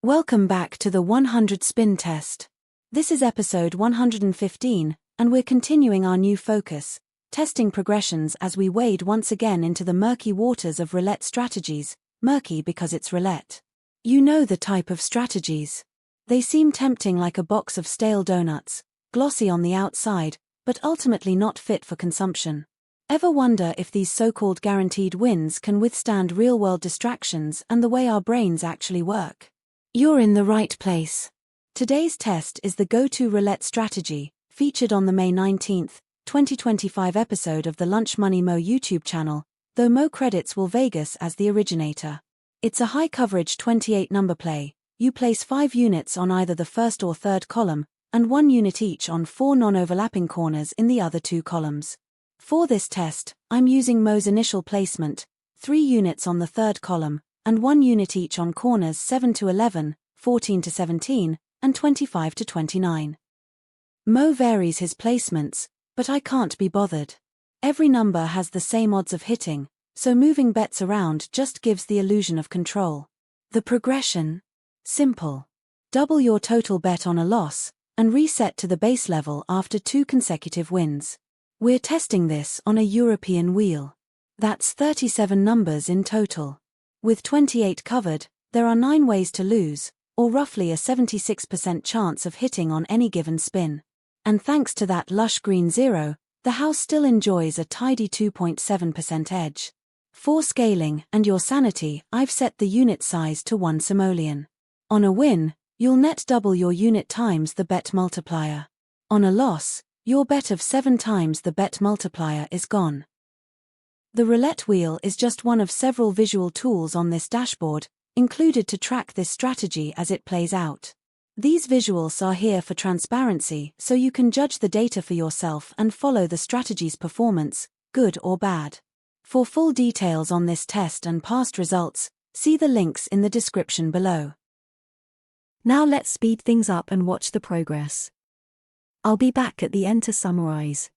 Welcome back to the 100 spin test. This is episode 115, and we're continuing our new focus, testing progressions as we wade once again into the murky waters of roulette strategies, murky because it's roulette. You know the type of strategies. They seem tempting like a box of stale donuts, glossy on the outside, but ultimately not fit for consumption. Ever wonder if these so-called guaranteed wins can withstand real-world distractions and the way our brains actually work? You're in the right place. Today's test is the go-to roulette strategy, featured on the May 19, 2025 episode of the Lunch Money Mo YouTube channel, though Mo credits Will Vegas as the originator. It's a high-coverage 28-number play. You place 5 units on either the first or third column, and 1 unit each on 4 non-overlapping corners in the other 2 columns. For this test, I'm using Mo's initial placement, 3 units on the third column, and 1 unit each on corners 7 to 11, 14 to 17, and 25 to 29. Mo varies his placements, but I can't be bothered. Every number has the same odds of hitting, so moving bets around just gives the illusion of control. The progression? Simple. Double your total bet on a loss, and reset to the base level after 2 consecutive wins. We're testing this on a European wheel. That's 37 numbers in total. With 28 covered, there are 9 ways to lose, or roughly a 76% chance of hitting on any given spin. And thanks to that lush green zero, the house still enjoys a tidy 2.7% edge. For scaling and your sanity, I've set the unit size to 1 simoleon. On a win, you'll net double your unit times the bet multiplier. On a loss, your bet of 7 times the bet multiplier is gone. The roulette wheel is just one of several visual tools on this dashboard, included to track this strategy as it plays out. These visuals are here for transparency, so you can judge the data for yourself and follow the strategy's performance, good or bad. For full details on this test and past results, see the links in the description below. Now let's speed things up and watch the progress. I'll be back at the end to summarize.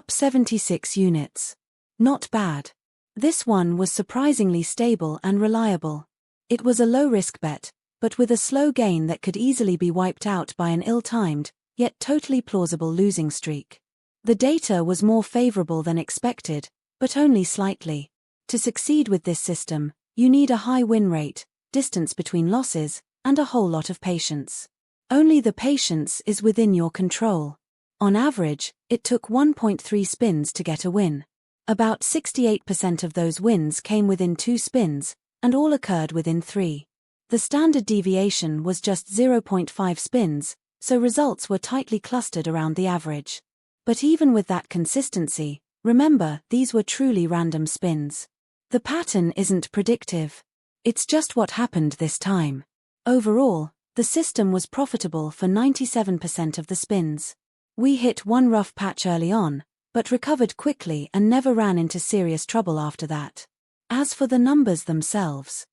Up 76 units. Not bad. This one was surprisingly stable and reliable. It was a low-risk bet, but with a slow gain that could easily be wiped out by an ill-timed, yet totally plausible losing streak. The data was more favorable than expected, but only slightly. To succeed with this system, you need a high win rate, distance between losses, and a whole lot of patience. Only the patience is within your control. On average, it took 1.3 spins to get a win. About 68% of those wins came within 2 spins, and all occurred within 3. The standard deviation was just 0.5 spins, so results were tightly clustered around the average. But even with that consistency, remember, these were truly random spins. The pattern isn't predictive. It's just what happened this time. Overall, the system was profitable for 97% of the spins. We hit one rough patch early on, but recovered quickly and never ran into serious trouble after that. As for the numbers themselves,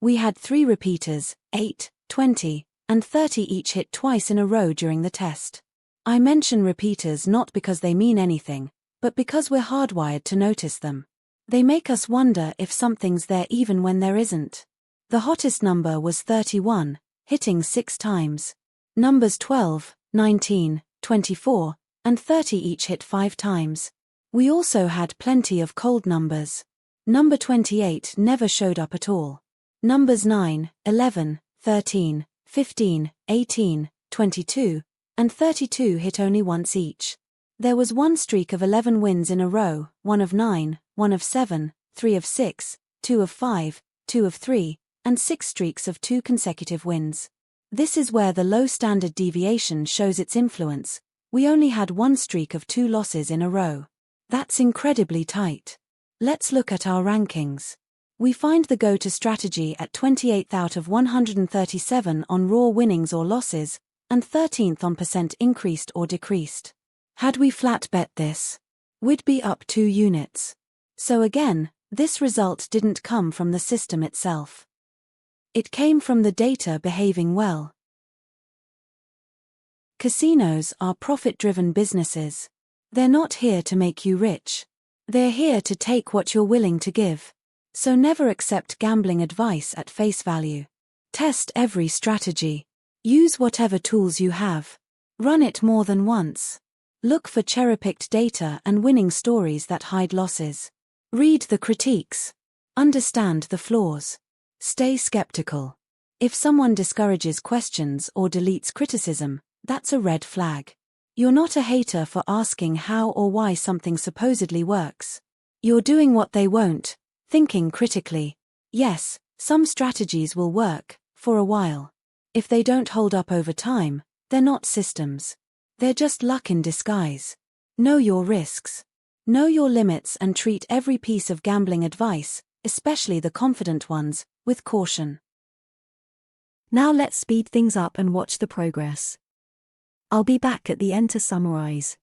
we had 3 repeaters, 8, 20, and 30 each hit twice in a row during the test. I mention repeaters not because they mean anything, but because we're hardwired to notice them. They make us wonder if something's there even when there isn't. The hottest number was 31, hitting 6 times. Numbers 12, 19, 24, and 30 each hit 5 times. We also had plenty of cold numbers. Number 28 never showed up at all. Numbers 9, 11, 13, 15, 18, 22, and 32 hit only once each. There was one streak of 11 wins in a row, 1 of 9, 1 of 7, 3 of 6, 2 of 5, 2 of 3, and 6 streaks of 2 consecutive wins. This is where the low standard deviation shows its influence. We only had one streak of 2 losses in a row. That's incredibly tight. Let's look at our rankings. We find the go-to strategy at 28th out of 137 on raw winnings or losses, and 13th on % increased or decreased. Had we flat bet this, we'd be up 2 units. So again, this result didn't come from the system itself. It came from the data behaving well. Casinos are profit-driven businesses. They're not here to make you rich. They're here to take what you're willing to give. So never accept gambling advice at face value. Test every strategy. Use whatever tools you have. Run it more than once. Look for cherry-picked data and winning stories that hide losses. Read the critiques. Understand the flaws. Stay skeptical. If someone discourages questions or deletes criticism, that's a red flag. You're not a hater for asking how or why something supposedly works. You're doing what they won't, thinking critically. Yes, some strategies will work, for a while. If they don't hold up over time, they're not systems. They're just luck in disguise. Know your risks. Know your limits and treat every piece of gambling advice, especially the confident ones, with caution. Now let's speed things up and watch the progress. I'll be back at the end to summarize.